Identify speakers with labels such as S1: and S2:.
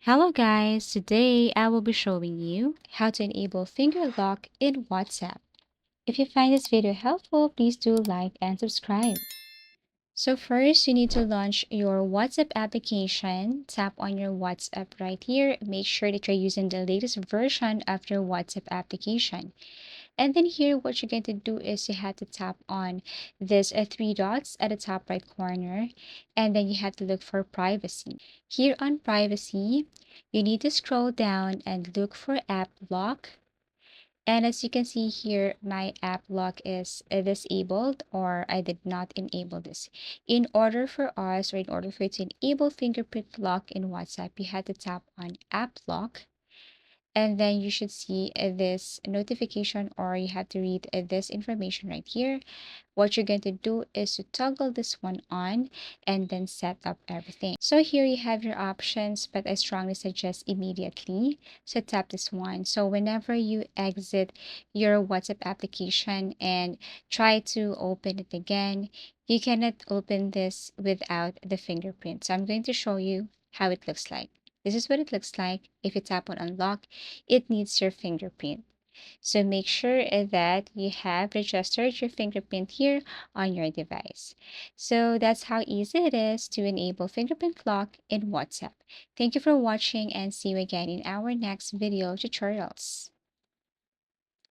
S1: Hello guys, today I will be showing you how to enable finger lock in WhatsApp. If you find this video helpful, please do like and subscribe. So first, you need to launch your WhatsApp application. Tap on your WhatsApp right here. Make sure that you're using the latest version of your WhatsApp application. And then here, what you're going to do is you have to tap on this three dots at the top right corner, and then you have to look for privacy. Here on privacy, you need to scroll down and look for app lock. And as you can see here, my app lock is disabled, or I did not enable this. In order for us, or in order for you to enable fingerprint lock in WhatsApp, you have to tap on app lock, and then you should see this notification, or you have to read this information right here. What you're going to do is to toggle this one on and then set up everything. So here you have your options, but I strongly suggest immediately. So tap this one. So whenever you exit your WhatsApp application and try to open it again, you cannot open this without the fingerprint. So I'm going to show you how it looks like. This is what it looks like. If you tap on unlock, it needs your fingerprint. So make sure that you have registered your fingerprint here on your device. So that's how easy it is to enable fingerprint lock in WhatsApp. Thank you for watching and see you again in our next video tutorials.